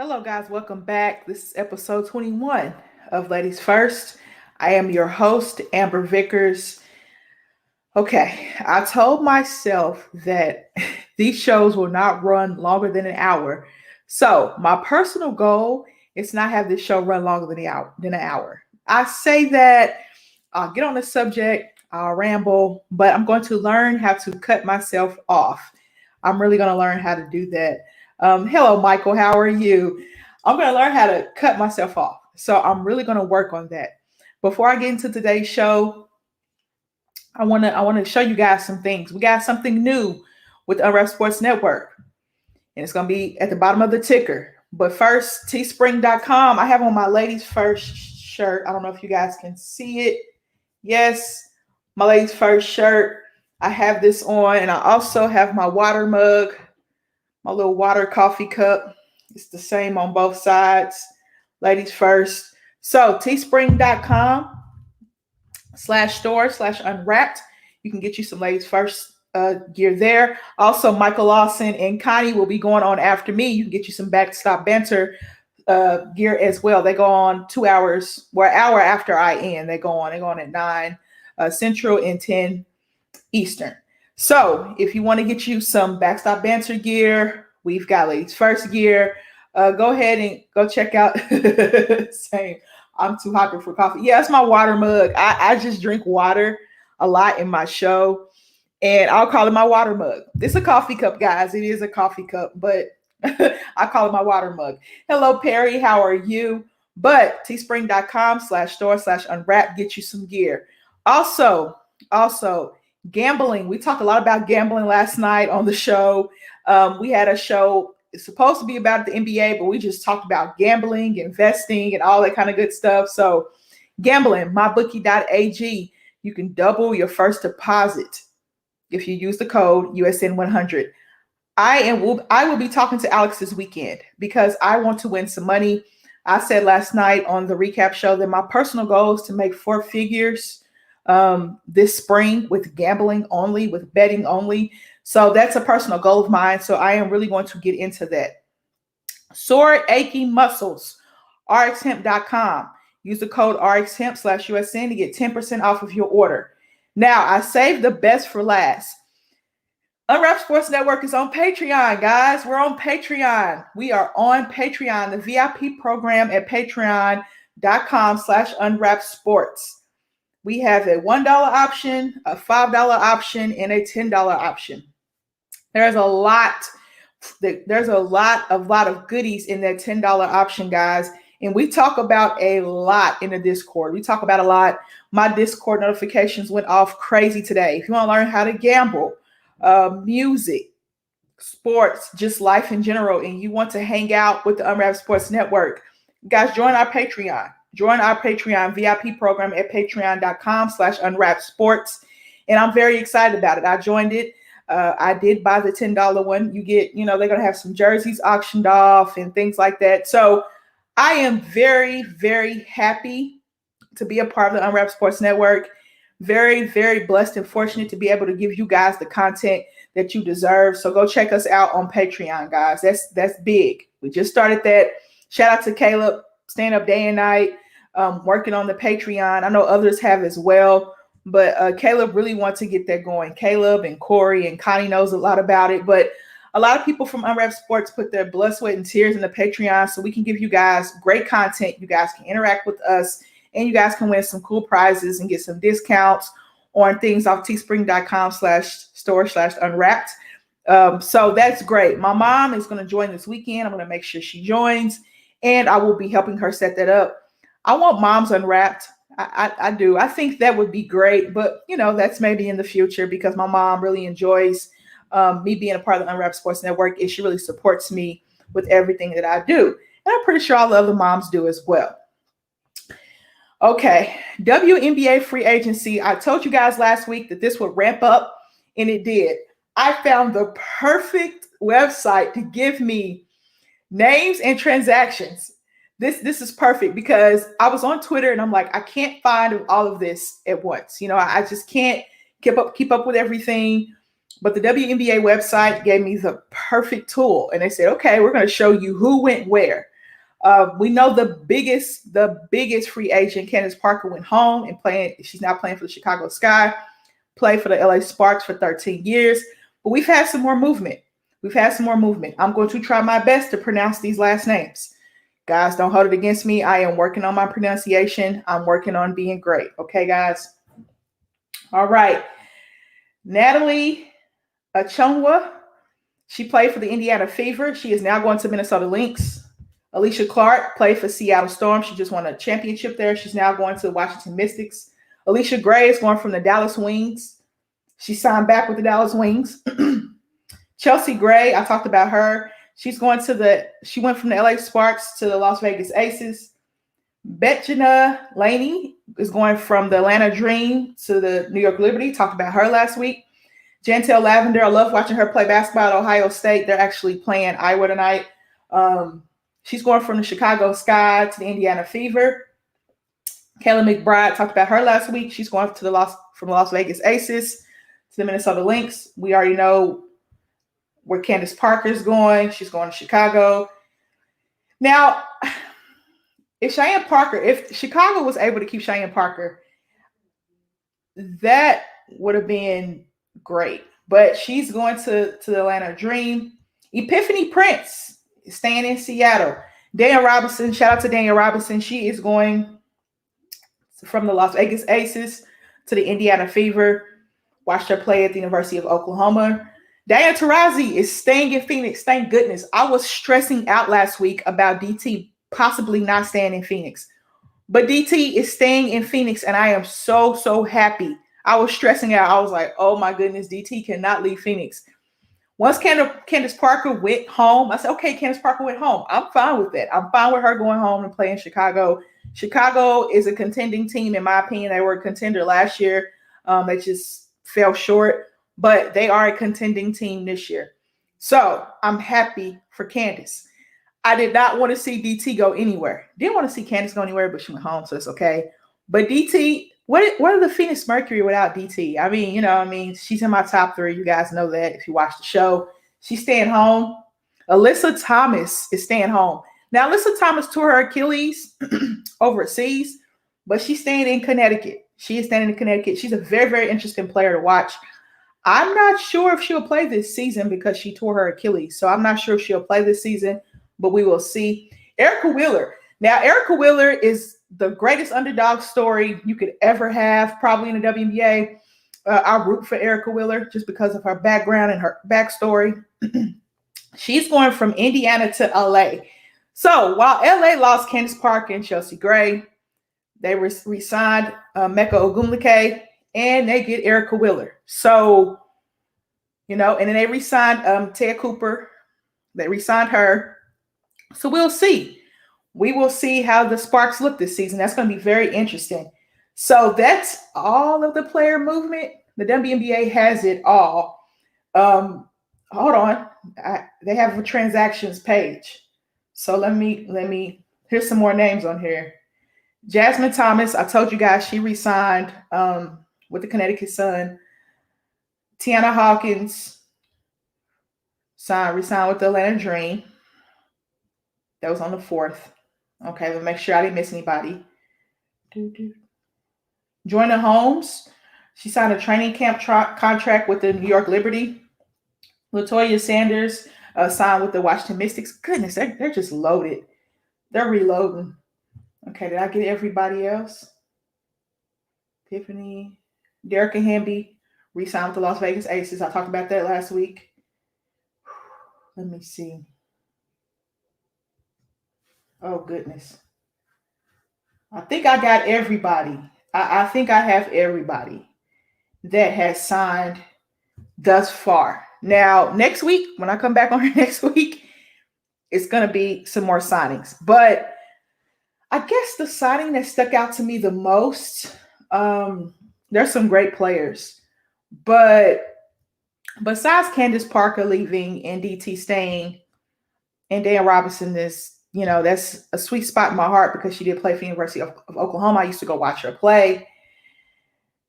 Hello, guys. Welcome back. This is episode 21 of Ladies First. I am your host, Amber Vickers. Okay, I told myself that these shows will not run longer than an hour. So, my personal goal is not have this show run longer than an hour. I say that I'll get on the subject, I'll ramble, but I'm going to learn how to cut myself off. I'm really going to learn how to do that. Hello, Michael. How are you? I'm going to learn how to cut myself off. So I'm really going to work on that. Before I get into today's show, I want to show you guys some things. We got something new with Unwrap Sports Network, and it's going to be at the bottom of the ticker. But first, teespring.com. I have on my ladies first shirt. I don't know if you guys can see it. Yes, my ladies first shirt. I have this on, and I also have my water mug, my little water coffee cup. It's the same on both sides. Ladies first. So teespring.com/store/unwrapped. You can get you some ladies first gear there. Also, Michael Lawson and Connie will be going on after me. You can get you some backstop banter gear as well. They go on 2 hours, or an hour after I end. They go on at 9 Central and 10 Eastern. So if you want to get you some backstop banter gear, we've got ladies first gear. Go ahead and go check out. Same. I'm too hyper for coffee. Yeah, it's my water mug. I just drink water a lot in my show, and I'll call it my water mug. It's a coffee cup, guys. It is a coffee cup, but I call it my water mug. Hello, Perry. How are you? But teespring.com/store/unwrap get you some gear. Also, gambling. We talked a lot about gambling last night on the show. We had a show. It's supposed to be about the NBA, but we just talked about gambling, investing, and all that kind of good stuff. So, gambling, mybookie.ag, you can double your first deposit if you use the code USN100. I will be talking to Alex this weekend because I want to win some money. I said last night on the recap show that my personal goal is to make 4 figures this spring with gambling only, with betting only. So that's a personal goal of mine. So I am really going to get into that. Sore aching muscles, rxhemp.com. Use the code rxhemp/USN to get 10% off of your order. Now, I saved the best for last. Unwrap Sports Network is on Patreon, guys. We're on Patreon. We are on Patreon, the VIP program at patreon.com/unwrapsports. We have a $1 option, a $5 option, and a $10 option. There's a lot of goodies in that $10 option, guys. And we talk about a lot in the Discord. We talk about a lot. My Discord notifications went off crazy today. If you want to learn how to gamble, music, sports, just life in general, and you want to hang out with the Unwrap Sports Network, guys, join our Patreon. Join our Patreon VIP program at patreon.com/unwrapsports. And I'm very excited about it. I joined it. I did buy the $10 one. You get, they're going to have some jerseys auctioned off and things like that. So I am very, very happy to be a part of the Unwrap Sports Network. Very, very blessed and fortunate to be able to give you guys the content that you deserve. So go check us out on Patreon, guys. That's big. We just started that. Shout out to Caleb, staying up day and night, working on the Patreon. I know others have as well, but Caleb really wants to get that going. Caleb and Corey and Connie knows a lot about it, but a lot of people from Unwrap Sports put their blood, sweat, and tears in the Patreon so we can give you guys great content. You guys can interact with us, and you guys can win some cool prizes and get some discounts on things off teespring.com/store/unwrapped. So that's great. My mom is going to join this weekend. I'm going to make sure she joins, and I will be helping her set that up. I want Moms Unwrapped. I do. I think that would be great, but that's maybe in the future because my mom really enjoys me being a part of the Unwrap Sports Network, and she really supports me with everything that I do. And I'm pretty sure all the other moms do as well. Okay, WNBA free agency. I told you guys last week that this would ramp up, and it did. I found the perfect website to give me names and transactions. This is perfect because I was on Twitter and I'm like, I can't find all of this at once. I just can't keep up with everything. But the WNBA website gave me the perfect tool, and they said, "Okay, we're going to show you who went where." We know the biggest free agent, Candace Parker, went home and playing. She's now playing for the Chicago Sky. Played for the LA Sparks for 13 years. But we've had some more movement. I'm going to try my best to pronounce these last names. Guys, don't hold it against me. I am working on my pronunciation. I'm working on being great. Okay, guys? All right. Natalie Achonwa. She played for the Indiana Fever. She is now going to Minnesota Lynx. Alicia Clark played for Seattle Storm. She just won a championship there. She's now going to the Washington Mystics. Alicia Gray is going from the Dallas Wings. She signed back with the Dallas Wings. Chelsea Gray, I talked about her. She went from the LA Sparks to the Las Vegas Aces. Betjana Laney is going from the Atlanta Dream to the New York Liberty. Talked about her last week. Jantel Lavender, I love watching her play basketball at Ohio State. They're actually playing Iowa tonight. She's going from the Chicago Sky to the Indiana Fever. Kayla McBride, talked about her last week. She's going from the Las Vegas Aces to the Minnesota Lynx. We already know where Candace Parker is going. She's going to Chicago. Now, if Chicago was able to keep Cheyenne Parker, that would have been great. But she's going to the Atlanta Dream. Epiphany Prince is staying in Seattle. Danielle Robinson, shout out to Danielle Robinson. She is going from the Las Vegas Aces to the Indiana Fever. Watched her play at the University of Oklahoma. Diane Taurasi is staying in Phoenix. Thank goodness. I was stressing out last week about DT possibly not staying in Phoenix. But DT is staying in Phoenix, and I am so, so happy. I was stressing out. I was like, oh my goodness, DT cannot leave Phoenix. Once Candace Parker went home, I said, okay, Candace Parker went home. I'm fine with that. I'm fine with her going home and playing Chicago. Chicago is a contending team, in my opinion. They were a contender last year. They just fell short, but they are a contending team this year. So I'm happy for Candace. I did not want to see DT go anywhere. Didn't want to see Candace go anywhere, but she went home, so it's okay. But DT, what are the Phoenix Mercury without DT? I mean, she's in my top 3. You guys know that if you watch the show. She's staying home. Alyssa Thomas is staying home. Now, Alyssa Thomas tore her Achilles overseas, but she's staying in Connecticut. She is staying in Connecticut. She's a very, very interesting player to watch. I'm not sure if she'll play this season because she tore her Achilles. So I'm not sure if she'll play this season, but we will see. Erica Wheeler. Now, Erica Wheeler is the greatest underdog story you could ever have, probably in the WNBA. I root for Erica Wheeler just because of her background and her backstory. She's going from Indiana to LA. So while LA lost Candace Parker and Chelsea Gray, they re-signed Mecca Ogumlike, and they get Erica Wheeler. So, and then they re-signed Tia Cooper. They re-signed her. So we'll see. We will see how the Sparks look this season. That's going to be very interesting. So that's all of the player movement. The WNBA has it all. Hold on. They have a transactions page. So let me, here's some more names on here. Jasmine Thomas, I told you guys she re-signed with the Connecticut Sun. Tiana Hawkins re-signed with the Atlanta Dream. That was on the 4th. Okay, let me make sure I didn't miss anybody. Joanna Holmes, she signed a training camp contract with the New York Liberty. Latoya Sanders signed with the Washington Mystics. Goodness, they're just loaded. They're reloading. Okay, did I get everybody else? Tiffany, Derrica Hamby re-signed with the Las Vegas Aces. I talked about that last week. Let me see. Oh, goodness. I think I got everybody. I think I have everybody that has signed thus far. Now, next week, when I come back on here next week, it's going to be some more signings. But I guess the signing that stuck out to me the most, there's some great players. But besides Candace Parker leaving and DT staying, and Dan Robinson is, that's a sweet spot in my heart because she did play for the University of Oklahoma. I used to go watch her play.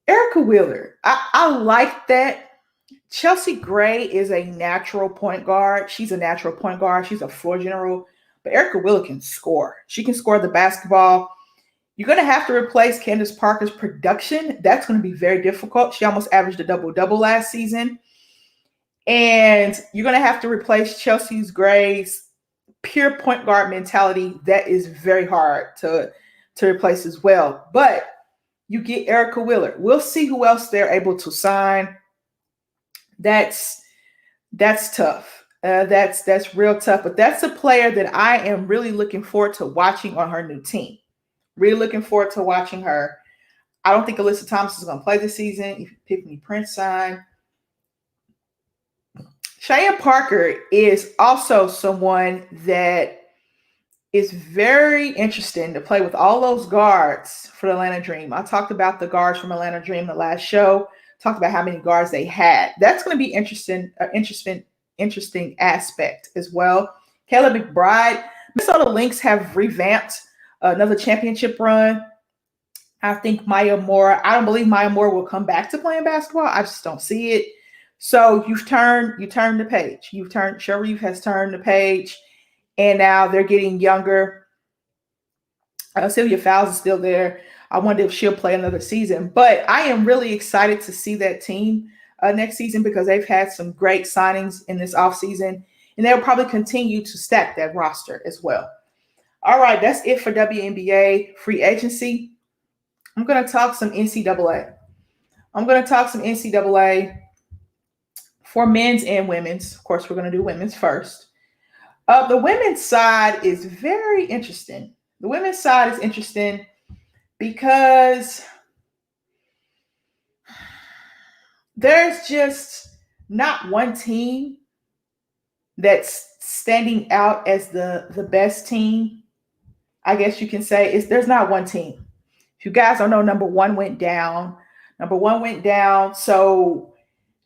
Erica Wheeler, I like that Chelsea Gray is a natural point guard. She's a natural point guard. She's a floor general. But Erica Wheeler can score. She can score the basketball. You're going to have to replace Candace Parker's production. That's going to be very difficult. She almost averaged a double-double last season. And you're going to have to replace Chelsea Gray's pure point guard mentality. That is very hard to replace as well. But you get Erica Wheeler. We'll see who else they're able to sign. That's tough. That's real tough. But that's a player that I am really looking forward to watching on her new team. Really looking forward to watching her. I don't think Alyssa Thomas is going to play this season. If Tiffany Prince signed. Cheyenne Parker is also someone that is very interesting to play with all those guards for the Atlanta Dream. I talked about the guards from Atlanta Dream the last show. Talked about how many guards they had. That's going to be interesting aspect as well. Kayla McBride. Minnesota Lynx have revamped another championship run. I think Maya Moore. I don't believe Maya Moore will come back to playing basketball. I just don't see it. So you turn the page. Cheryl Reeve has turned the page, and now they're getting younger. Sylvia Fowles is still there. I wonder if she'll play another season. But I am really excited to see that team next season because they've had some great signings in this offseason, and they'll probably continue to stack that roster as well. All right, that's it for WNBA free agency. I'm going to talk some NCAA. For men's and women's. Of course, we're going to do women's first. The women's side is very interesting. The women's side is interesting because there's just not one team that's standing out as the best team. I guess you can say there's not one team. If you guys don't know, number one went down. So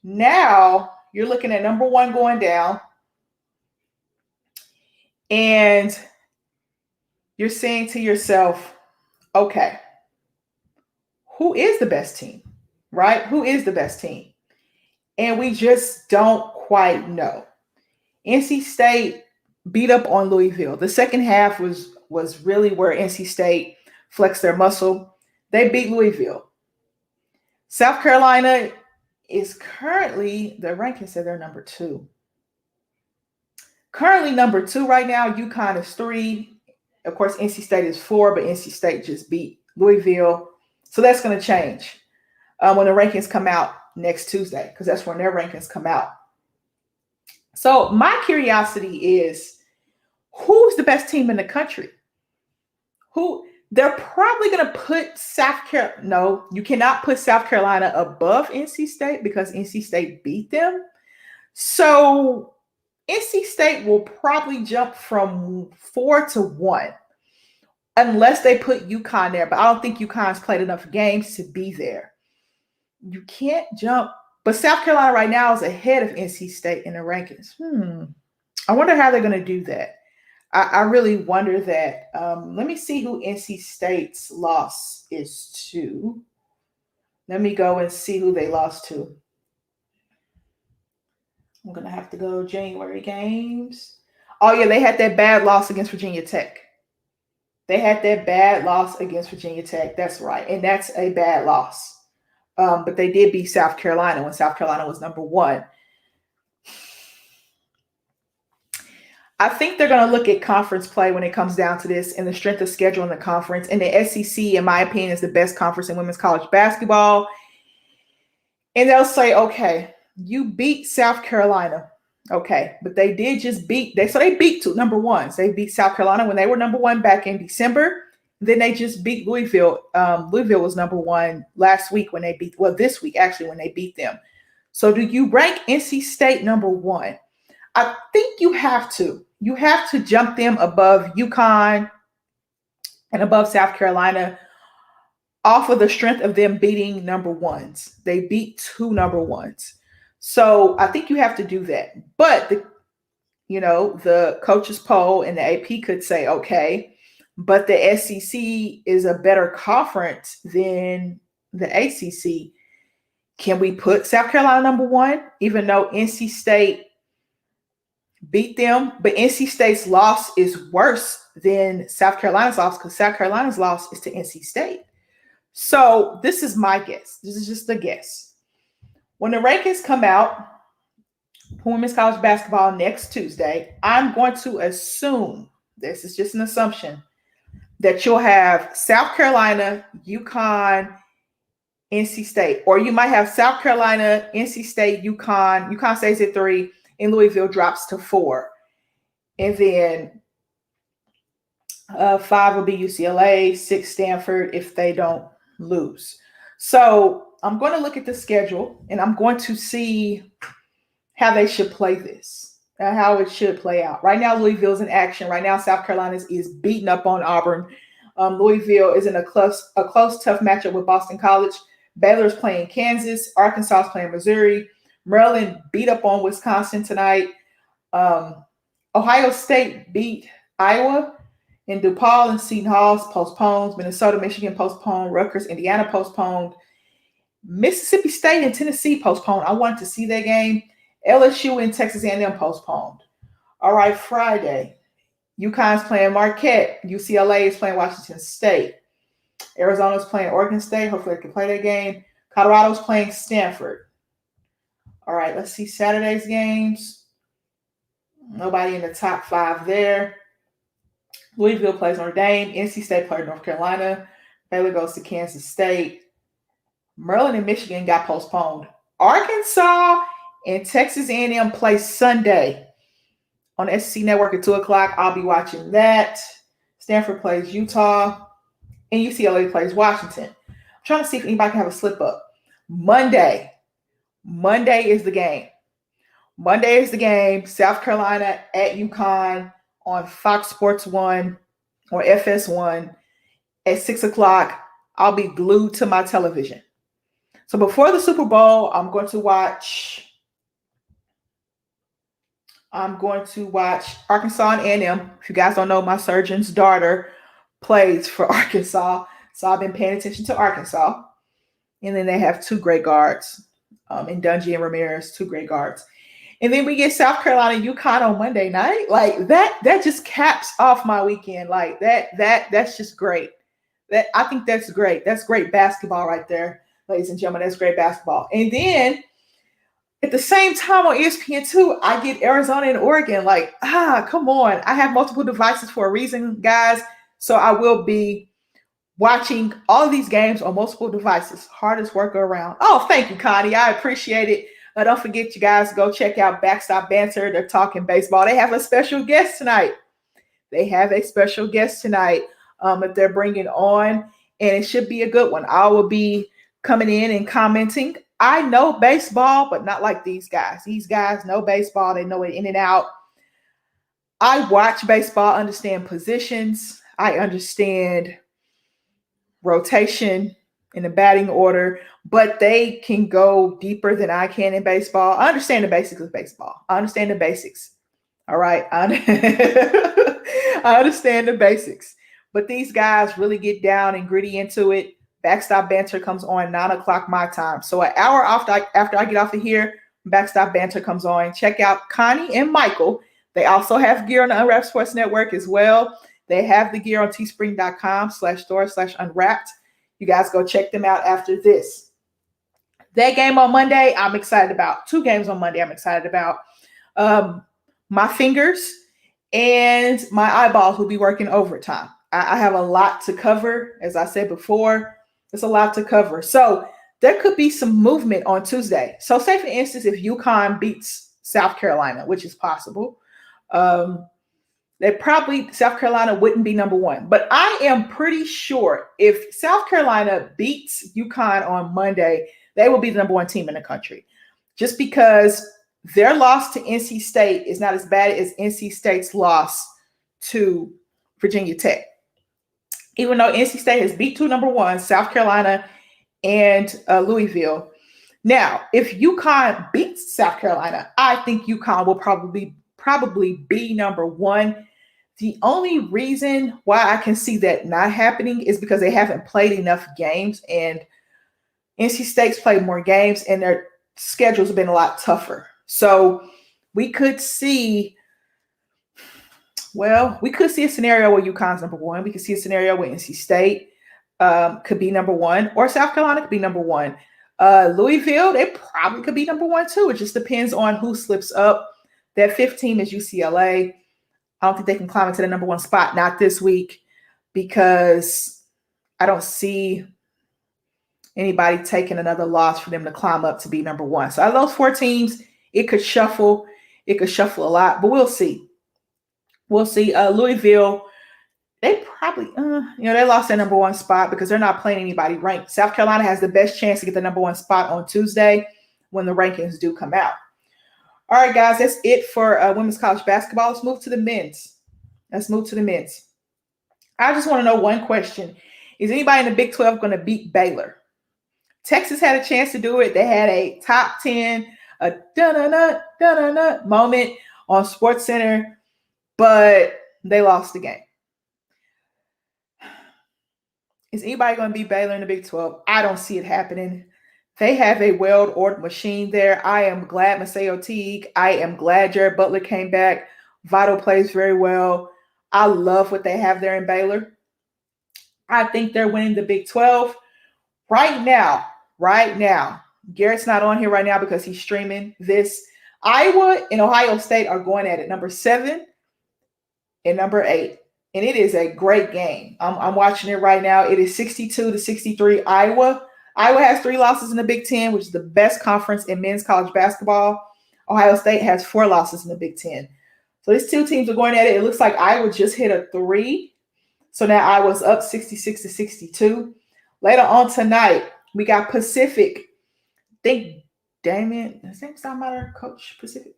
now you're looking at number one going down. And you're saying to yourself, okay, who is the best team, right? Who is the best team? And we just don't quite know. NC State beat up on Louisville. The second half was really where NC State flexed their muscle. They beat Louisville. South Carolina is currently, the ranking said they're number 2. Currently number 2 right now. UConn is 3. Of course, NC State is 4, but NC State just beat Louisville. So that's going to change when the rankings come out next Tuesday, because that's when their rankings come out. So my curiosity is, who's the best team in the country? They're probably going to put South Carolina. No, you cannot put South Carolina above NC State because NC State beat them. So NC State will probably jump from 4 to 1 unless they put UConn there. But I don't think UConn's played enough games to be there. You can't jump. But South Carolina right now is ahead of NC State in the rankings. I wonder how they're going to do that. I really wonder that. Let me see who NC State's loss is to. Let me go and see who they lost to. I'm going to have to go January games. Oh, yeah, they had that bad loss against Virginia Tech. That's right. And that's a bad loss. But they did beat South Carolina when South Carolina was number 1. I think they're going to look at conference play when it comes down to this and the strength of schedule in the conference. And the SEC, in my opinion, is the best conference in women's college basketball. And they'll say, okay, you beat South Carolina. Okay, but they did just beat. They beat 2 number 1s. They beat South Carolina when they were number 1 back in December. Then they just beat Louisville. Louisville was number 1 last week when they beat. Well, this week actually when they beat them. So do you rank NC State number 1? I think you have to. You have to jump them above UConn and above South Carolina off of the strength of them beating number 1s. They beat 2 number 1s. So I think you have to do that. But the coaches poll and the AP could say, okay, but the SEC is a better conference than the ACC. Can we put South Carolina number one, even though NC State beat them? But NC State's loss is worse than South Carolina's loss because South Carolina's loss is to NC State. So this is my guess. This is just a guess. When the rankings come out for women's college basketball next Tuesday, I'm going to assume, this is just an assumption, that you'll have South Carolina, UConn, NC State, or you might have South Carolina, NC State, UConn. UConn stays at 3, and Louisville drops to 4. And then 5 will be UCLA, 6 Stanford if they don't lose. So I'm going to look at the schedule, and I'm going to see how they should play this, how it should play out. Right now, Louisville's in action. Right now, South Carolina is beating up on Auburn. Louisville is in a close, tough matchup with Boston College. Baylor's playing Kansas. Arkansas is playing Missouri. Maryland beat up on Wisconsin tonight. Ohio State beat Iowa. And DePaul and Seton Hall's postponed. Minnesota, Michigan postponed. Rutgers, Indiana postponed. Mississippi State and Tennessee postponed. I wanted to see that game. LSU and Texas A&M postponed. All right, Friday. UConn's playing Marquette. UCLA is playing Washington State. Arizona's playing Oregon State. Hopefully they can play that game. Colorado's playing Stanford. All right, let's see Saturday's games. Nobody in the top 5 there. Louisville plays Notre Dame. NC State plays North Carolina. Baylor goes to Kansas State. Maryland and Michigan got postponed. Arkansas and Texas A&M play Sunday on the SEC Network at 2 o'clock. I'll be watching that. Stanford plays Utah. And UCLA plays Washington. I'm trying to see if anybody can have a slip up. Monday is the game. Monday is the game. South Carolina at UConn on Fox Sports 1 or FS1 at 6 o'clock. I'll be glued to my television. So before the Super Bowl, I'm going to watch Arkansas and A&M. If you guys don't know, my surgeon's daughter plays for Arkansas. So I've been paying attention to Arkansas. And then they have 2 great guards, in Dungy and Ramirez, 2 great guards. And then we get South Carolina, UConn on Monday night. Like that just caps off my weekend. Like that's just great. I think that's great. That's great basketball right there, ladies and gentlemen. That's great basketball. And then at the same time on ESPN2, I get Arizona and Oregon. Like, come on. I have multiple devices for a reason, guys. So I will be watching all of these games on multiple devices. Hardest worker around. Oh, thank you, Connie. I appreciate it. Don't forget, you guys, go check out Backstop Banter. They're talking baseball. They have a special guest tonight. That they're bringing on, and it should be a good one. I will be coming in and commenting. I know baseball, but not like these guys. These guys know baseball. They know it in and out. I watch baseball, understand positions. I understand rotation in the batting order, but they can go deeper than I can in baseball. I understand the basics of baseball. I understand the basics. All right. I understand the basics, but these guys really get down and gritty into it. Backstop Banter comes on 9 o'clock my time. So an hour after I get off of here, Backstop Banter comes on. Check out Connie and Michael. They also have gear on the Unwrapped Sports Network as well. They have the gear on teespring.com/store/unwrapped. You guys go check them out after this. That game on Monday, I'm excited about. 2 games on Monday I'm excited about. My fingers and my eyeballs will be working overtime. I have a lot to cover. As I said before, it's a lot to cover. So there could be some movement on Tuesday. So say, for instance, if UConn beats South Carolina, which is possible, South Carolina wouldn't be number 1. But I am pretty sure if South Carolina beats UConn on Monday, they will be the number 1 team in the country. Just because their loss to NC State is not as bad as NC State's loss to Virginia Tech. Even though NC State has beat 2 number 1, South Carolina and Louisville. Now, if UConn beats South Carolina, I think UConn will probably be number 1. The only reason why I can see that not happening is because they haven't played enough games. And NC State's played more games and their schedules have been a lot tougher. So we could see a scenario where UConn's number one. We could see a scenario where NC State could be number one, or South Carolina could be number one. Louisville, they probably could be number one too. It just depends on who slips up. That fifth team is UCLA. I don't think they can climb into the number one spot, not this week, because I don't see anybody taking another loss for them to climb up to be number one. So out of those four teams, it could shuffle. It could shuffle a lot, but we'll see. We'll see. Louisville, they probably, they lost their number one spot because they're not playing anybody ranked. South Carolina has the best chance to get the number one spot on Tuesday when the rankings do come out. All right, guys, that's it for women's college basketball. Let's move to the men's. I just want to know one question. Is anybody in the Big 12 going to beat Baylor? Texas had a chance to do it. They had a top 10, a da-da-da moment on SportsCenter, but they lost the game. Is anybody going to beat Baylor in the Big 12? I don't see it happening. They have a well-oiled machine there. I am glad Maseo Teague. I am glad Jared Butler came back. Votto plays very well. I love what they have there in Baylor. I think they're winning the Big 12. Right now, Garrett's not on here right now because he's streaming this. Iowa and Ohio State are going at it, number 7 and number 8. And it is a great game. I'm watching it right now. It is 62-63 Iowa. Iowa has 3 losses in the Big 10, which is the best conference in men's college basketball. Ohio State has 4 losses in the Big 10. So these two teams are going at it. It looks like Iowa just hit a 3. So now Iowa's up 66-62. Later on tonight, we got Pacific. I think Damien, does that sound matter? Coach Pacific?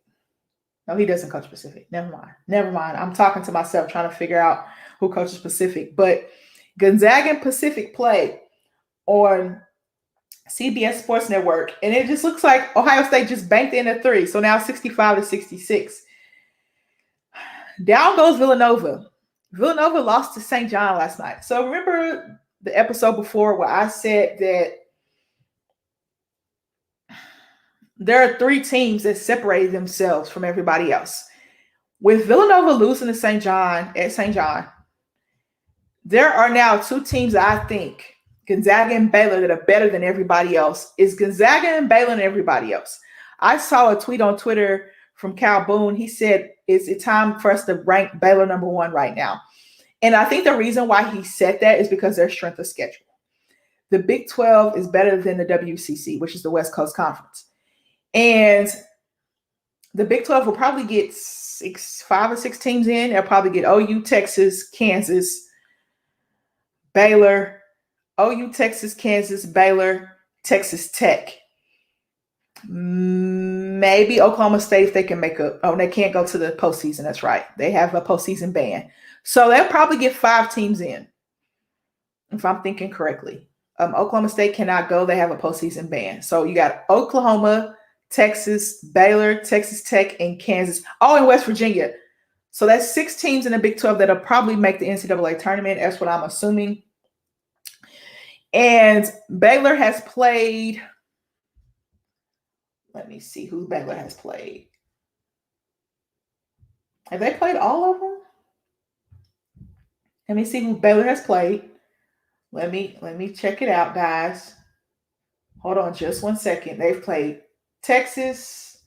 No, he doesn't coach Pacific. Never mind. I'm talking to myself trying to figure out who coaches Pacific. But Gonzaga and Pacific play on CBS Sports Network. And it just looks like Ohio State just banked in a 3. So now 65-66. Down goes Villanova. Villanova lost to St. John last night. So remember the episode before where I said that there are 3 teams that separated themselves from everybody else. With Villanova losing to St. John, there are now 2 teams that I think, Gonzaga and Baylor, that are better than everybody else. Is Gonzaga and Baylor and everybody else? I saw a tweet on Twitter from Cal Boone. He said, is it time for us to rank Baylor number 1 right now? And I think the reason why he said that is because their strength of schedule. The Big 12 is better than the WCC, which is the West Coast Conference. And the Big 12 will probably get 5 or 6 teams in. They'll probably get OU, Texas, Kansas, Baylor, OU, Texas, Kansas, Baylor, Texas Tech. Maybe Oklahoma State if they can make they can't go to the postseason. That's right. They have a postseason ban. So they'll probably get 5 teams in, if I'm thinking correctly. Oklahoma State cannot go. They have a postseason ban. So you got Oklahoma, Texas, Baylor, Texas Tech, and Kansas. Oh, and West Virginia. So that's 6 teams in the Big 12 that'll probably make the NCAA tournament. That's what I'm assuming. And Baylor has played. Let me see who Baylor has played. Have they played all of them? Let me see who Baylor has played. Let me check it out, guys. Hold on just one second. They've played Texas.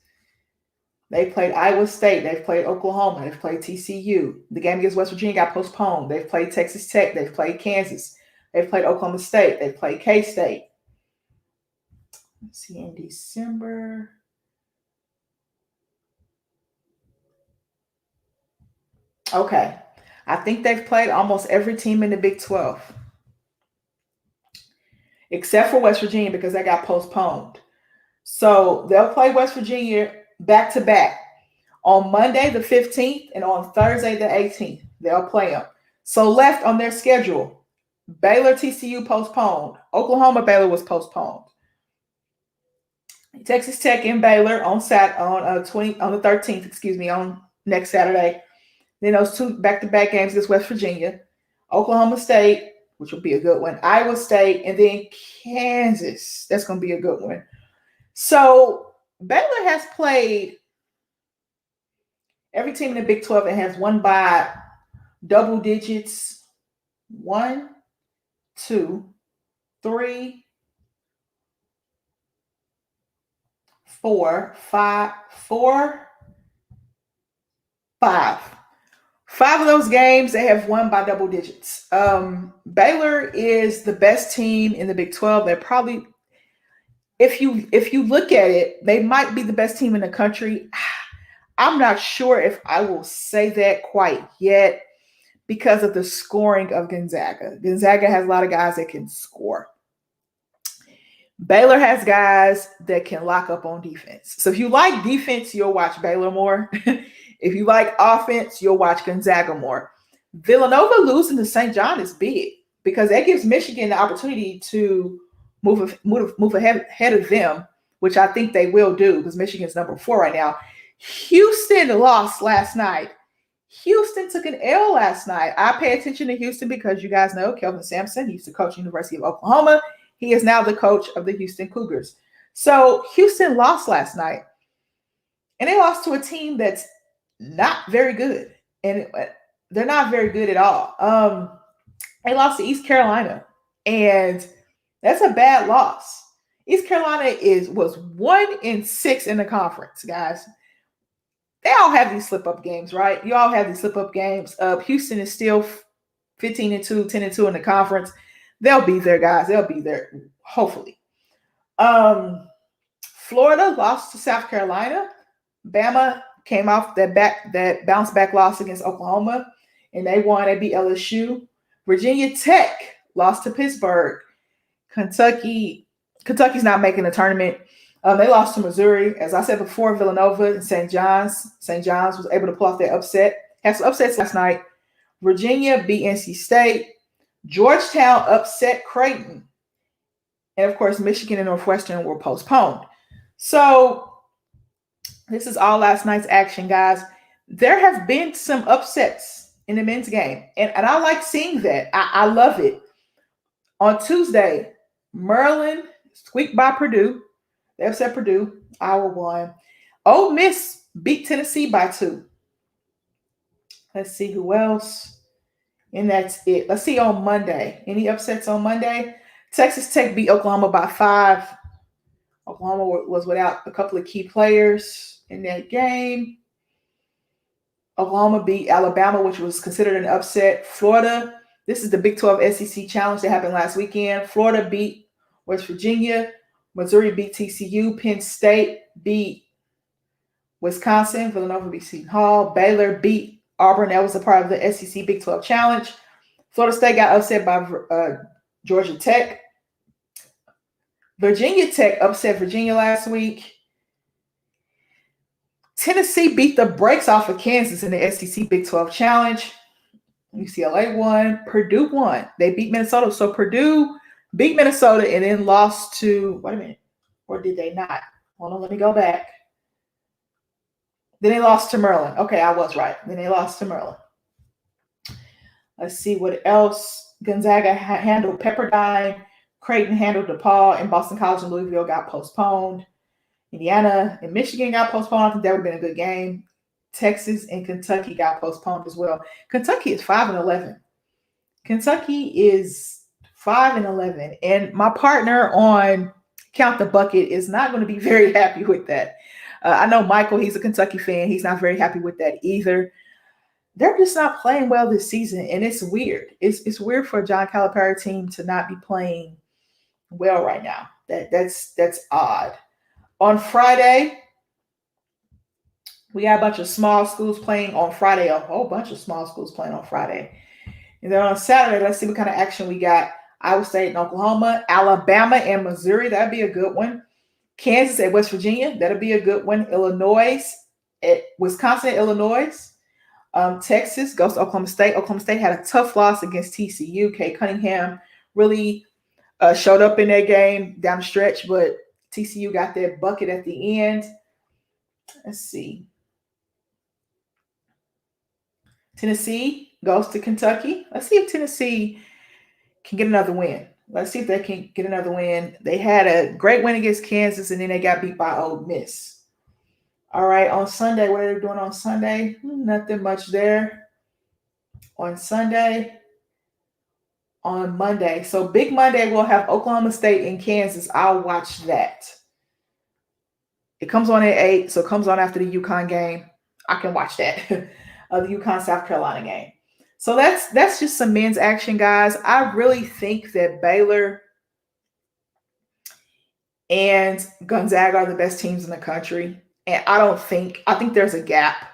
They played Iowa State. They've played Oklahoma. They've played TCU. The game against West Virginia got postponed. They've played Texas Tech. They've played Kansas. They've played Oklahoma State. They've played K-State. Let's see, in December. Okay. I think they've played almost every team in the Big 12. Except for West Virginia because they got postponed. So they'll play West Virginia back-to-back. On Monday, the 15th, and on Thursday, the 18th. They'll play them. So left on their schedule, Baylor, TCU postponed. Oklahoma, Baylor was postponed. Texas Tech and Baylor on the 13th, on next Saturday. Then those 2 back-to-back games against West Virginia. Oklahoma State, which will be a good one. Iowa State, and then Kansas. That's going to be a good one. So Baylor has played every team in the Big 12 and has won by double digits. 1, 2, 3, 4, 5, 4, 5. 5 of those games they have won by double digits. Baylor is the best team in the Big 12. They're probably, if you look at it, they might be the best team in the country. I'm not sure if I will say that quite yet because of the scoring of Gonzaga. Gonzaga has a lot of guys that can score. Baylor has guys that can lock up on defense. So if you like defense, you'll watch Baylor more. If you like offense, you'll watch Gonzaga more. Villanova losing to St. John is big because that gives Michigan the opportunity to move ahead of them, which I think they will do because Michigan's number 4 right now. Houston lost last night. Houston took an L last night. I pay attention to Houston because you guys know Kelvin Sampson. He used to coach University of Oklahoma. He is now the coach of the Houston Cougars. So Houston lost last night. And they lost to a team that's not very good. And they're not very good at all. They lost to East Carolina. And that's a bad loss. East Carolina was 1-6 in the conference, guys. They all have these slip-up games, right? You all have these slip-up games. Houston is still 15-2, 10-2 in the conference. They'll be there, guys. They'll be there, hopefully. Florida lost to South Carolina. Bama came off that bounce-back loss against Oklahoma, and they won. They beat LSU. Virginia Tech lost to Pittsburgh. Kentucky's not making the tournament. They lost to Missouri. As I said before, Villanova and St. John's. St. John's was able to pull off their upset. Had some upsets last night. Virginia beat NC State. Georgetown upset Creighton. And, of course, Michigan and Northwestern were postponed. So this is all last night's action, guys. There have been some upsets in the men's game. And I like seeing that. I love it. On Tuesday, Maryland squeaked by Purdue. They upset Purdue. Iowa won. Ole Miss beat Tennessee by 2. Let's see who else. And that's it. Let's see on Monday. Any upsets on Monday? Texas Tech beat Oklahoma by 5. Oklahoma was without a couple of key players in that game. Oklahoma beat Alabama, which was considered an upset. Florida, this is the Big 12 SEC Challenge that happened last weekend. Florida beat West Virginia. Missouri beat TCU. Penn State beat Wisconsin. Villanova beat Seton Hall. Baylor beat Auburn. That was a part of the SEC Big 12 Challenge. Florida State got upset by Georgia Tech. Virginia Tech upset Virginia last week. Tennessee beat the brakes off of Kansas in the SEC Big 12 Challenge. UCLA won. Purdue won. They beat Minnesota. So Purdue beat Minnesota and then lost to, wait a minute, or did they not? Hold on, let me go back. Then they lost to Maryland. Okay, I was right. Then they lost to Maryland. Let's see what else. Gonzaga handled Pepperdine. Creighton handled DePaul. And Boston College and Louisville got postponed. Indiana and Michigan got postponed. I think that would have been a good game. Texas and Kentucky got postponed as well. Kentucky is 5-11. Kentucky is 5-11. And my partner on Count the Bucket is not going to be very happy with that. I know Michael, he's a Kentucky fan. He's not very happy with that either. They're just not playing well this season, and it's weird. It's weird for a John Calipari team to not be playing well right now. That's odd. On Friday, we got a bunch of small schools playing on Friday, a whole bunch of small schools playing on Friday. And then on Saturday, let's see what kind of action we got. Iowa State and Oklahoma, Alabama and Missouri. That'd be a good one. Kansas at West Virginia. That'll be a good one. Illinois at Wisconsin, Illinois. Texas goes to Oklahoma State. Oklahoma State had a tough loss against TCU. Kay Cunningham really showed up in that game down the stretch, but TCU got that bucket at the end. Let's see. Tennessee goes to Kentucky. Let's see if Tennessee can get another win. Let's see if they can get another win. They had a great win against Kansas, and then they got beat by Ole Miss. All right, on Sunday, what are they doing on Sunday? Nothing much there. On Sunday, on Monday. So Big Monday, we'll have Oklahoma State and Kansas. I'll watch that. It comes on at 8, so it comes on after the UConn game. I can watch that. The UConn South Carolina game. So that's just some men's action, guys. I really think that Baylor and Gonzaga are the best teams in the country. And I think there's a gap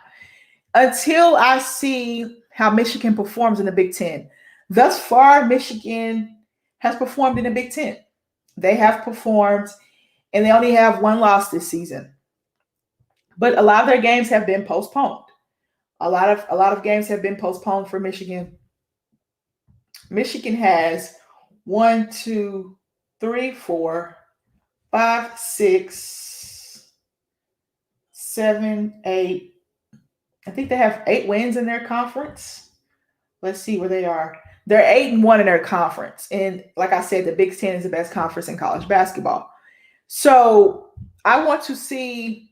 until I see how Michigan performs in the Big Ten. Thus far, Michigan has performed in the Big Ten. They have performed, and they only have one loss this season. But a lot of their games have been postponed. A lot of games have been postponed for Michigan. Michigan has 1, 2, 3, 4, 5, 6, 7, 8. I think they have 8 wins in their conference. Let's see where they are. They're 8-1 in their conference. And like I said, the Big Ten is the best conference in college basketball. So I want to see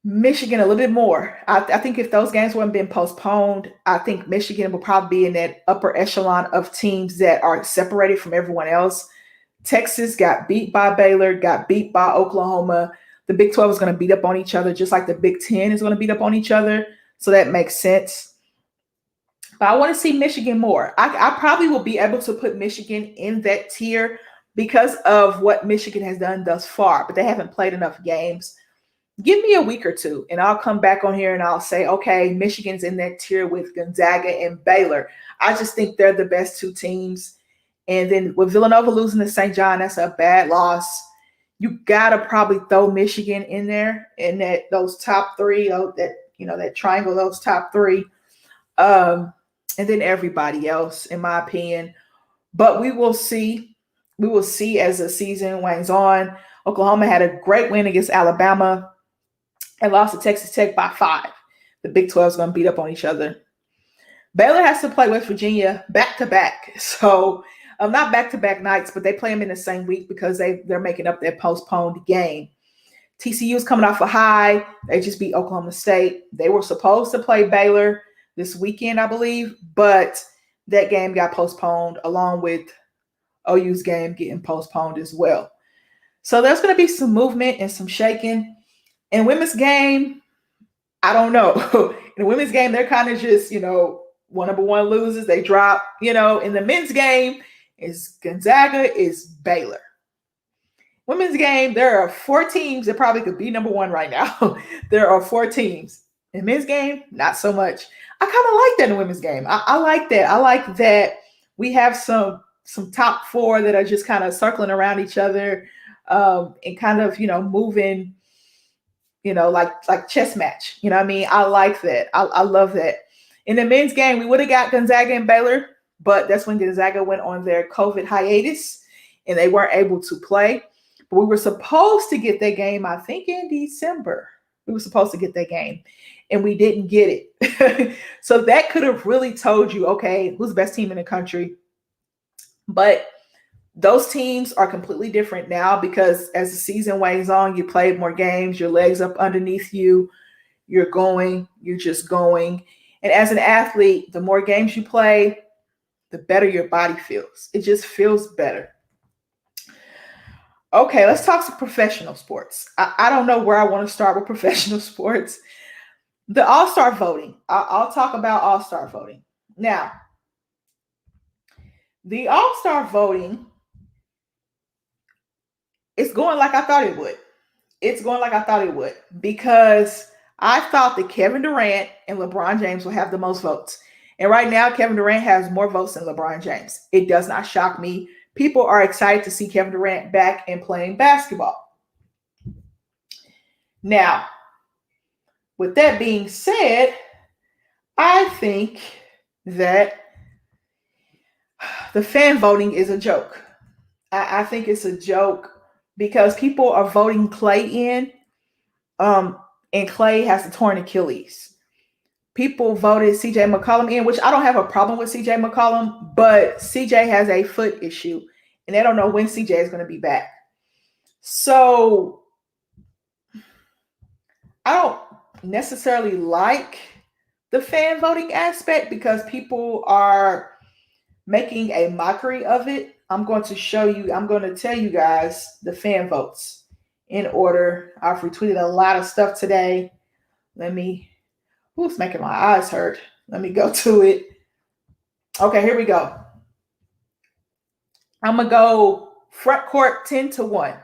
Michigan a little bit more. I think if those games wouldn't been postponed, I think Michigan will probably be in that upper echelon of teams that are separated from everyone else. Texas got beat by Baylor, got beat by Oklahoma. The Big 12 is going to beat up on each other, just like the Big 10 is going to beat up on each other. So that makes sense. But I want to see Michigan more. I probably will be able to put Michigan in that tier because of what Michigan has done thus far, but they haven't played enough games. Give me a week or two, and I'll come back on here and I'll say, okay, Michigan's in that tier with Gonzaga and Baylor. I just think they're the best 2 teams. And then with Villanova losing to St. John, that's a bad loss. You gotta probably throw Michigan in there in those top 3, that triangle, those top 3, and then everybody else, in my opinion. But we will see. We will see as the season wanes on. Oklahoma had a great win against Alabama and lost to Texas Tech by 5. The Big 12 is going to beat up on each other. Baylor has to play West Virginia back-to-back. So not back-to-back nights, but they play them in the same week because they're making up their postponed game. TCU is coming off a high. They just beat Oklahoma State. They were supposed to play Baylor this weekend, I believe, but that game got postponed along with OU's game getting postponed as well. So there's going to be some movement and some shaking. In women's game, I don't know. In the women's game, they're kind of just, one number 1 loses, they drop. In the men's game, is Gonzaga, is Baylor. Women's game, there are 4 teams that probably could be number 1 right now. There are 4 teams. In men's game, not so much. I kind of like that in the women's game. I like that. I like that we have some top 4 that are just kind of circling around each other and kind of, moving, like chess match. You know what I mean? I like that. I love that. In the men's game, we would have got Gonzaga and Baylor, but that's when Gonzaga went on their COVID hiatus and they weren't able to play. But we were supposed to get that game, I think, in December. We were supposed to get that game, and we didn't get it. So that could have really told you, okay, who's the best team in the country? But those teams are completely different now because as the season wanes on, you played more games, your legs up underneath you, you're just going. And as an athlete, the more games you play, the better your body feels. It just feels better. Okay, let's talk some professional sports. I don't know where I want to start with professional sports. The All-Star voting. I'll talk about All-Star voting. Now, the All-Star voting, it's going like I thought it would. It's going like I thought it would because I thought that Kevin Durant and LeBron James will have the most votes. And right now, Kevin Durant has more votes than LeBron James. It does not shock me. People are excited to see Kevin Durant back and playing basketball. Now, with that being said, I think that the fan voting is a joke. I think it's a joke because people are voting Clay in, and Clay has a torn Achilles. people voted CJ McCollum in, which I don't have a problem with CJ McCollum, but CJ has a foot issue and they don't know when CJ is going to be back. So I don't necessarily like the fan voting aspect because people are making a mockery of it. I'm going to tell you guys the fan votes in order. I've retweeted a lot of stuff today. Who's making my eyes hurt? Let me go to it. Okay, here we go. I'm going to go front court 10-1.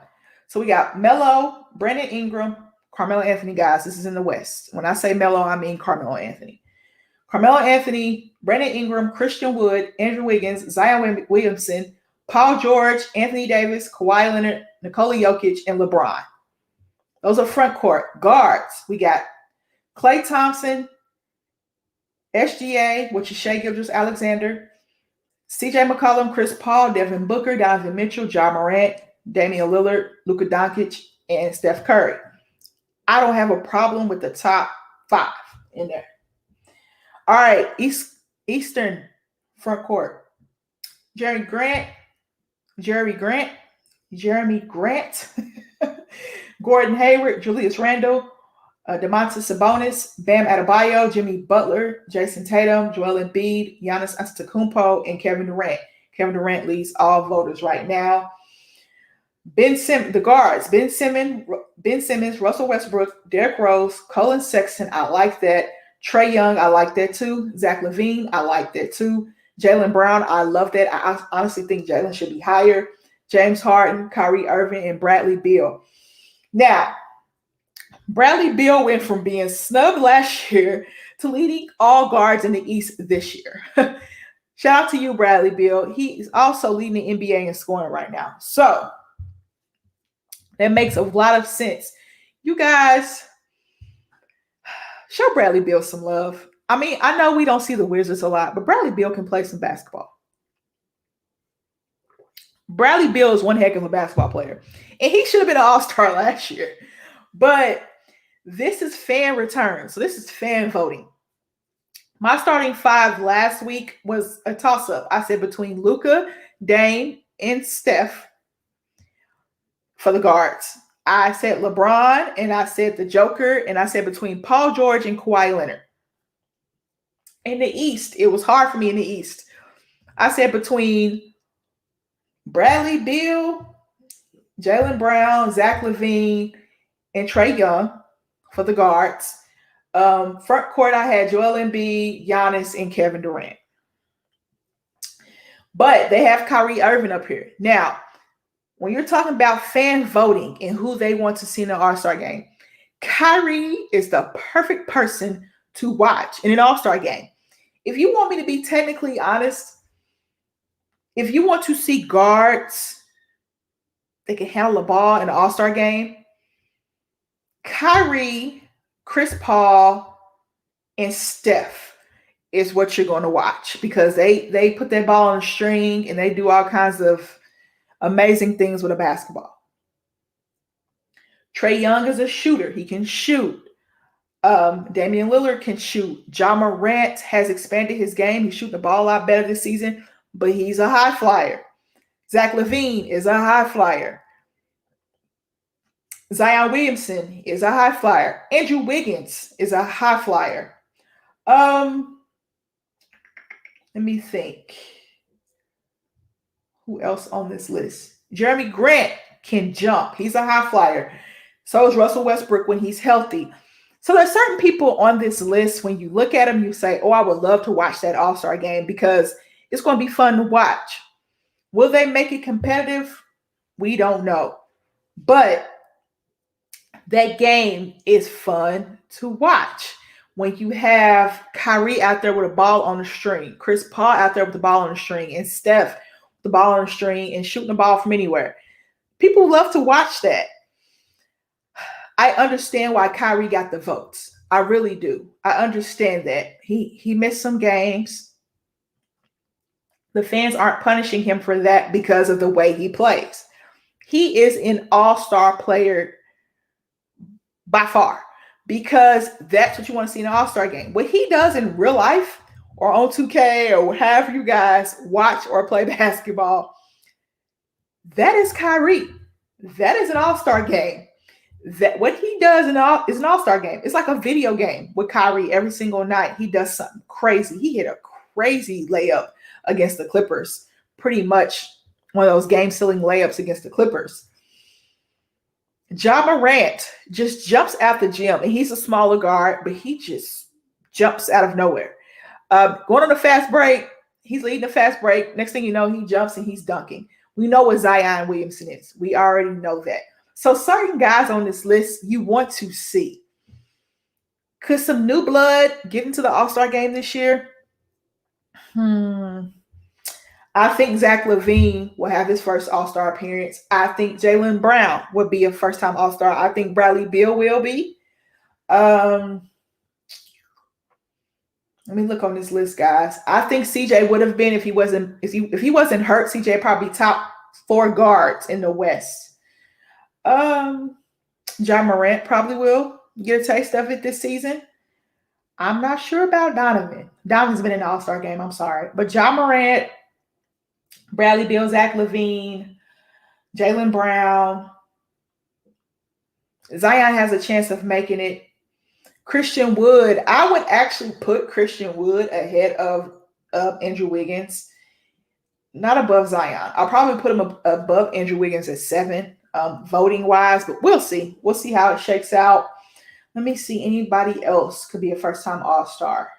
So we got Melo, Brandon Ingram, Carmelo Anthony, guys. This is in the West. When I say Melo, I mean Carmelo Anthony. Carmelo Anthony, Brandon Ingram, Christian Wood, Andrew Wiggins, Zion Williamson, Paul George, Anthony Davis, Kawhi Leonard, Nikola Jokic, and LeBron. Those are front court. Guards, we got Klay Thompson, SGA, which is Shai Gilgeous-Alexander, CJ McCollum, Chris Paul, Devin Booker, Donovan Mitchell, Ja Morant, Damian Lillard, Luka Doncic, and Steph Curry. I don't have a problem with the top 5 in there. All right, Eastern front court. Jeremy Grant, Gordon Hayward, Julius Randle, Domantas Sabonis, Bam Adebayo, Jimmy Butler, Jason Tatum, Joel Embiid, Giannis Antetokounmpo, and Kevin Durant. Kevin Durant leads all voters right now. The guards, Ben Simmons, Russell Westbrook, Derrick Rose, Colin Sexton, I like that. Trae Young, I like that too. Zach LaVine, I like that too. Jaylen Brown, I love that. I honestly think Jaylen should be higher. James Harden, Kyrie Irving, and Bradley Beal. Now, Bradley Beal went from being snubbed last year to leading all guards in the East this year. Shout out to you, Bradley Beal. He is also leading the NBA in scoring right now. So that makes a lot of sense. You guys, show Bradley Beal some love. I mean, I know we don't see the Wizards a lot, but Bradley Beal can play some basketball. Bradley Beal is one heck of a basketball player. And he should have been an all-star last year. But this is fan return. So this is fan voting. My starting 5 last week was a toss-up. I said between Luka, Dame, and Steph for the guards. I said LeBron, and I said the Joker, and I said between Paul George and Kawhi Leonard. In the East, it was hard for me in the East. I said between Bradley Beal, Jaylen Brown, Zach LaVine, and Trae Young for the guards. Front court, I had Joel Embiid, Giannis, and Kevin Durant. But they have Kyrie Irving up here. Now, when you're talking about fan voting and who they want to see in the All-Star game, Kyrie is the perfect person to watch in an All-Star game. If you want me to be technically honest, if you want to see guards that can handle the ball in an All-Star game, Kyrie, Chris Paul, and Steph is what you're going to watch because they put that ball on a string and they do all kinds of amazing things with a basketball. Trae Young is a shooter. He can shoot. Damian Lillard can shoot. Ja Morant has expanded his game. He's shooting the ball a lot better this season, but he's a high flyer. Zach LaVine is a high flyer. Zion Williamson is a high flyer. Andrew Wiggins is a high flyer. Let me think. Who else on this list? Jeremy Grant can jump. He's a high flyer. So is Russell Westbrook when he's healthy. So there's certain people on this list, when you look at them, you say, oh, I would love to watch that All-Star game because it's going to be fun to watch. Will they make it competitive? We don't know. But that game is fun to watch. When you have Kyrie out there with a ball on the string, Chris Paul out there with the ball on the string, and Steph with the ball on the string and shooting the ball from anywhere. People love to watch that. I understand why Kyrie got the votes. I really do. I understand that. He missed some games. The fans aren't punishing him for that because of the way he plays. He is an all-star player by far. because that's what you want to see in an All-Star game. What he does in real life or on 2K or however you guys watch or play basketball, that is Kyrie. That is an All-Star game. That what he does is an All-Star game. It's like a video game with Kyrie every single night. He does something crazy. He hit a crazy layup against the Clippers. Pretty much one of those game-sealing layups against the Clippers. Ja Morant just jumps out the gym, and he's a smaller guard, but he just jumps out of nowhere. Going on a fast break, he's leading the fast break. Next thing you know, he jumps and he's dunking. We know what Zion Williamson is. We already know that. So certain guys on this list you want to see. Could some new blood get into the All-Star game this year? I think Zach LaVine will have his first All-Star appearance. I think Jaylen Brown would be a first-time All-Star. I think Bradley Beal will be. Let me look on this list, guys. I think CJ would have been if he wasn't hurt. CJ probably top 4 guards in the West. Ja Morant probably will get a taste of it this season. I'm not sure about Donovan. Donovan's been in the All-Star game. I'm sorry, but Ja Morant, Bradley Beal, Zach LaVine, Jaylen Brown. Zion has a chance of making it. Christian Wood, I would actually put Christian Wood ahead of Andrew Wiggins, not above Zion. I'll probably put him above Andrew Wiggins at 7, voting wise, but we'll see. We'll see how it shakes out. Let me see. Anybody else could be a first-time All-Star.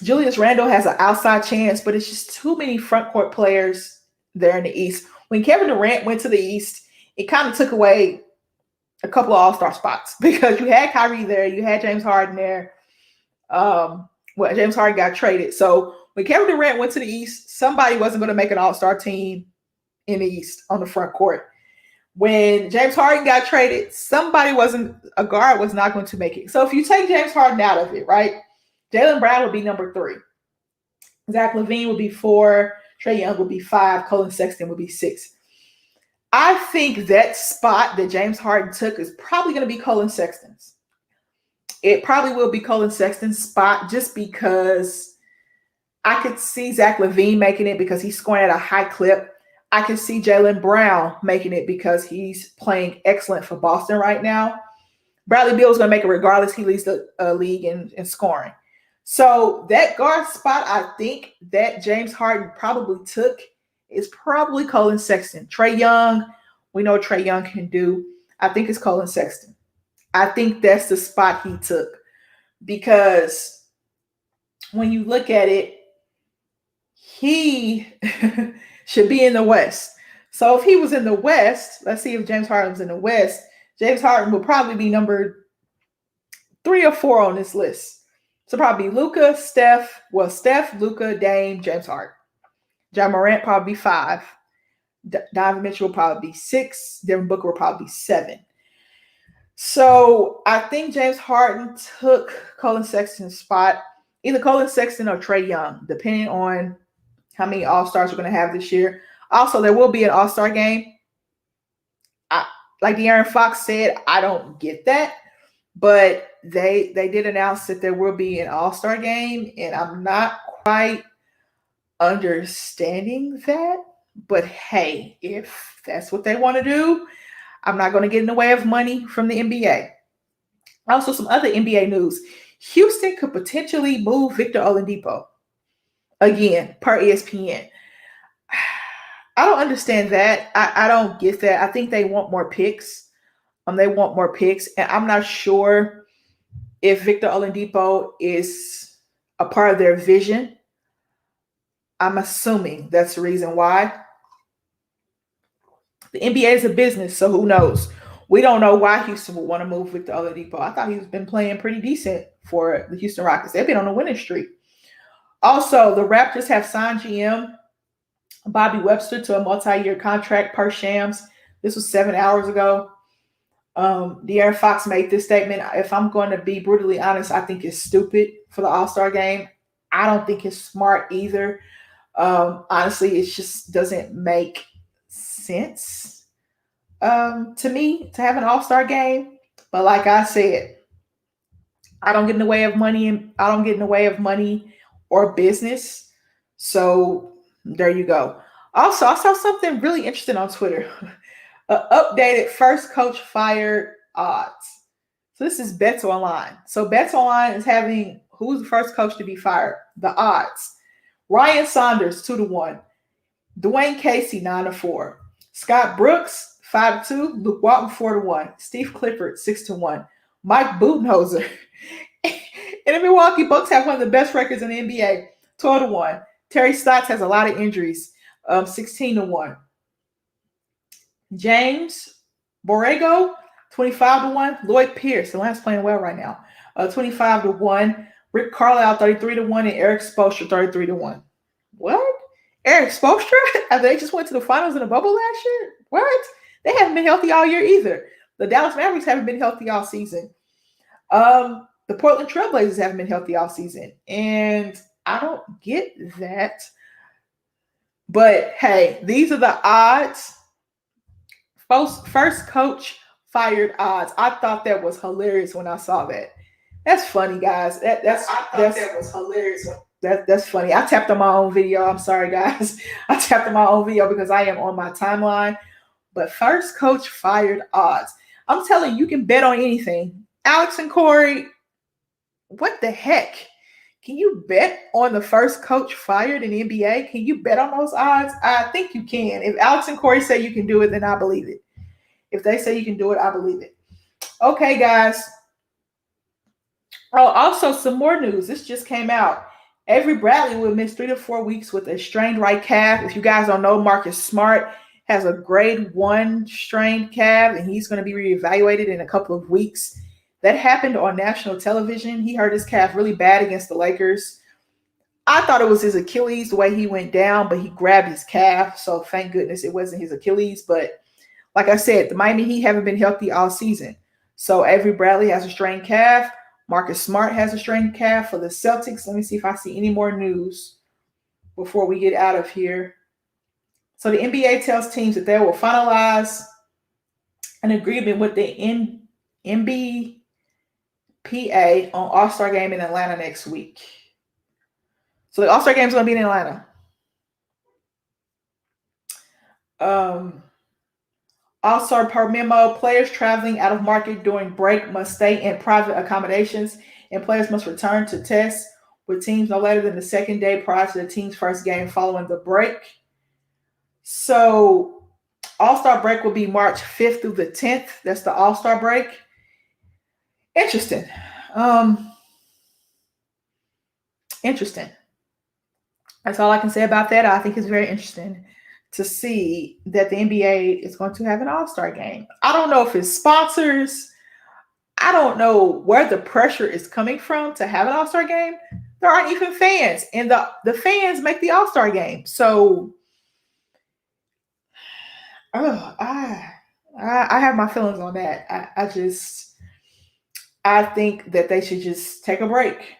Julius Randle has an outside chance, but it's just too many front court players there in the East. When Kevin Durant went to the East, it kind of took away a couple of All-Star spots because you had Kyrie there, you had James Harden there. James Harden got traded. So when Kevin Durant went to the East, somebody wasn't going to make an All-Star team in the East on the front court. When James Harden got traded, a guard was not going to make it. So if you take James Harden out of it, right, Jaylen Brown would be number 3. Zach LaVine would be 4. Trae Young would be 5. Colin Sexton would be 6. I think that spot that James Harden took is probably going to be Colin Sexton's. It probably will be Colin Sexton's spot just because I could see Zach LaVine making it because he's scoring at a high clip. I can see Jaylen Brown making it because he's playing excellent for Boston right now. Bradley Beal is going to make it regardless. He leads the league in scoring. So that guard spot, I think that James Harden probably took is probably Colin Sexton. Trae Young, we know what Trae Young can do. I think it's Colin Sexton. I think that's the spot he took because when you look at it, he should be in the West. So if he was in the West, let's see if James Harden was in the West. James Harden would probably be number 3 or 4 on this list. So probably Luka, Steph, Luka, Dame, James Harden. Ja Morant probably be 5. Donovan Mitchell will probably be 6. Devin Booker will probably be 7. So I think James Harden took Colin Sexton's spot. Either Colin Sexton or Trae Young, depending on how many All-Stars we're going to have this year. Also, there will be an All-Star game. Like De'Aaron Fox said, I don't get that. But they did announce that there will be an All-Star game, and I'm not quite understanding that. But hey, if that's what they want to do, I'm not going to get in the way of money from the NBA. Also, some other NBA news. Houston could potentially move Victor Oladipo. Again, per ESPN. I don't understand that. I don't get that. I think they want more picks. They want more picks. And I'm not sure if Victor Oladipo is a part of their vision. I'm assuming that's the reason why. The NBA is a business, so who knows? We don't know why Houston would want to move Victor Oladipo. I thought he's been playing pretty decent for the Houston Rockets. They've been on a winning streak. Also, the Raptors have signed GM Bobby Webster to a multi-year contract per Shams. This was 7 hours ago. De'Aaron Fox made this statement. If I'm going to be brutally honest, I think it's stupid for the All-Star game. I don't think it's smart either. Honestly, it just doesn't make sense to me to have an All-Star game. But like I said, I don't get in the way of money, and I don't get in the way of money or business. So there you go. Also, I saw something really interesting on Twitter. Updated first coach fired odds. So this is Bets Online. So Bets Online is having who's the first coach to be fired? The odds. Ryan Saunders 2-1. Dwayne Casey 9-4. Scott Brooks 5-2. Luke Walton 4-1. Steve Clifford 6-1. Mike Budenholzer. And the Milwaukee Bucks have one of the best records in the NBA, 12-1. Terry Stotts has a lot of injuries, 16-1. James Borrego, 25-1. Lloyd Pierce, the last playing well right now, 25-1. Rick Carlisle, 33-1, and Eric Spoelstra, 33-1. What? Eric Spoelstra? After they just went to the finals in the bubble last year? What? They haven't been healthy all year either. The Dallas Mavericks haven't been healthy all season. The Portland Trailblazers haven't been healthy all season. And I don't get that. But hey, these are the odds. First coach fired odds. I thought that was hilarious when I saw that. That's funny, guys. That was hilarious. That's funny. I tapped on my own video. I'm sorry, guys. I tapped on my own video because I am on my timeline. But first coach fired odds. I'm telling you, you can bet on anything. Alex and Corey, what the heck? Can you bet on the first coach fired in the NBA? Can you bet on those odds? I think you can. If Alex and Corey say you can do it, then I believe it. If they say you can do it, I believe it. Okay, guys. Oh, also some more news. This just came out. Avery Bradley will miss 3 to 4 weeks with a strained right calf. If you guys don't know, Marcus Smart has a grade 1 strained calf, and he's going to be reevaluated in a couple of weeks. That happened on national television. He hurt his calf really bad against the Lakers. I thought it was his Achilles the way he went down, but he grabbed his calf. So thank goodness it wasn't his Achilles. But like I said, the Miami Heat haven't been healthy all season. So Avery Bradley has a strained calf. Marcus Smart has a strained calf for the Celtics. Let me see if I see any more news before we get out of here. So the NBA tells teams that they will finalize an agreement with the NBPA on All-Star Game in Atlanta next week. So the All-Star Game is going to be in Atlanta. All-Star per memo, players traveling out of market during break must stay in private accommodations, and players must return to test with teams no later than the second day prior to the team's first game following the break. So All-Star break will be March 5th through the 10th. That's the All-Star break. Interesting. Interesting. That's all I can say about that. I think it's very interesting to see that the NBA is going to have an All-Star game. I don't know if it's sponsors. I don't know where the pressure is coming from to have an All-Star game. There aren't even fans, and the fans make the All-Star game. So I have my feelings on that. I think that they should just take a break.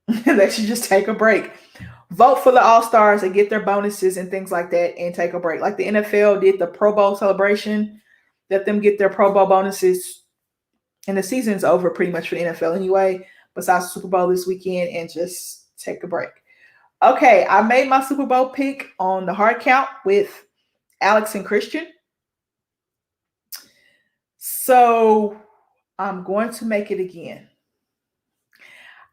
They should just take a break. Vote for the All-Stars and get their bonuses and things like that and take a break. Like the NFL did the Pro Bowl celebration. Let them get their Pro Bowl bonuses. And the season's over pretty much for the NFL anyway, besides the Super Bowl this weekend, and just take a break. Okay, I made my Super Bowl pick on the hard count with Alex and Christian. So I'm going to make it again.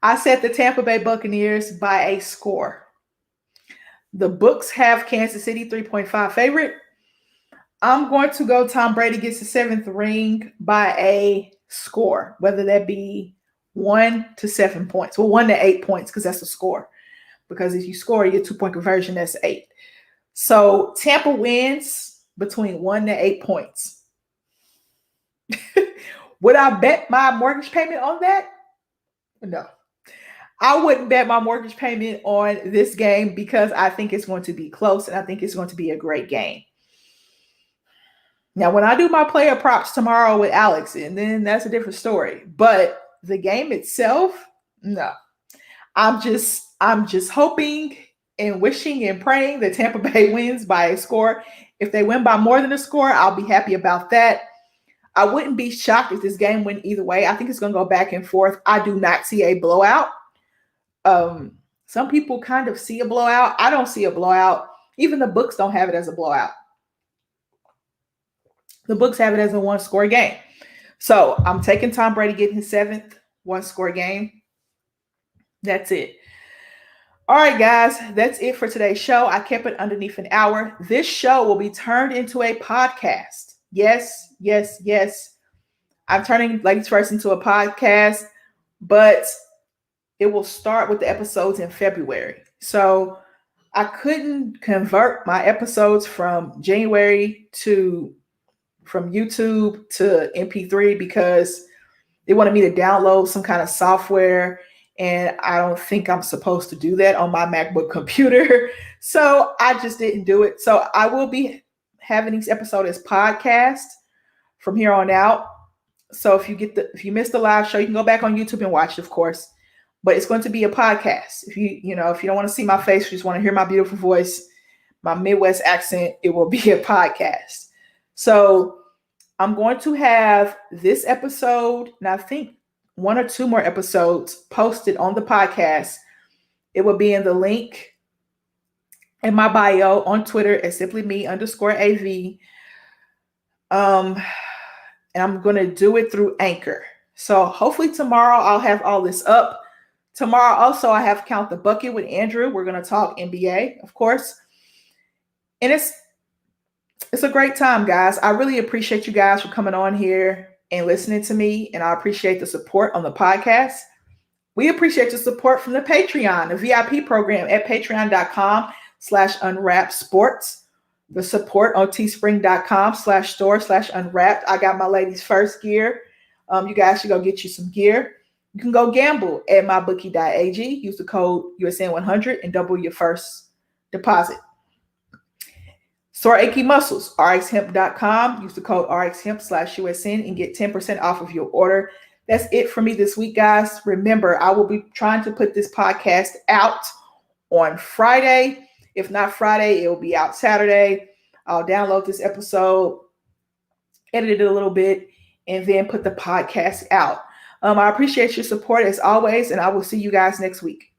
I said the Tampa Bay Buccaneers by a score. The books have Kansas City 3.5 favorite. I'm going to go Tom Brady gets the 7th ring by a score, whether that be 1 to 7 points. Well, 1 to 8 points, because that's the score. Because if you score, you get 2-point conversion, that's 8. So Tampa wins between 1 to 8 points. Would I bet my mortgage payment on that? No. I wouldn't bet my mortgage payment on this game because I think it's going to be close and I think it's going to be a great game. Now, when I do my player props tomorrow with Alex, and then that's a different story. But the game itself, no. I'm just hoping and wishing and praying that Tampa Bay wins by a score. If they win by more than a score, I'll be happy about that. I wouldn't be shocked if this game went either way. I think it's going to go back and forth. I do not see a blowout. Some people kind of see a blowout. I don't see a blowout. Even the books don't have it as a blowout. The books have it as a one-score game. So I'm taking Tom Brady getting his 7th one-score game. That's it. All right, guys, that's it for today's show. I kept it underneath an hour. This show will be turned into a podcast. Yes, yes, yes. I'm turning Ladies First into a podcast, but it will start with the episodes in February. So I couldn't convert my episodes from January from YouTube to MP3 because they wanted me to download some kind of software. And I don't think I'm supposed to do that on my MacBook computer. So I just didn't do it. So I will be having these episodes as podcasts from here on out. So if you missed the live show, you can go back on YouTube and watch it, of course. But it's going to be a podcast. If you don't want to see my face, you just want to hear my beautiful voice, my Midwest accent, it will be a podcast. So I'm going to have this episode, and I think 1 or 2 more episodes posted on the podcast. It will be in the link in my bio on Twitter at simplyme_AV. And I'm going to do it through Anchor. So hopefully tomorrow I'll have all this up. Tomorrow also I have Count the Bucket with Andrew. We're going to talk NBA, of course. And it's a great time, guys. I really appreciate you guys for coming on here and listening to me, and I appreciate the support on the podcast. We appreciate the support from the Patreon, the VIP program at patreon.com/unwrappedsports, the support on teespring.com/store/unwrapped. I got my Ladies First gear. You guys should go get you some gear. You can go gamble at mybookie.ag. Use the code USN100 and double your first deposit. Sore achy muscles, rxhemp.com. Use the code rxhemp/USN and get 10% off of your order. That's it for me this week, guys. Remember, I will be trying to put this podcast out on Friday. If not Friday, it will be out Saturday. I'll download this episode, edit it a little bit, and then put the podcast out. I appreciate your support as always, and I will see you guys next week.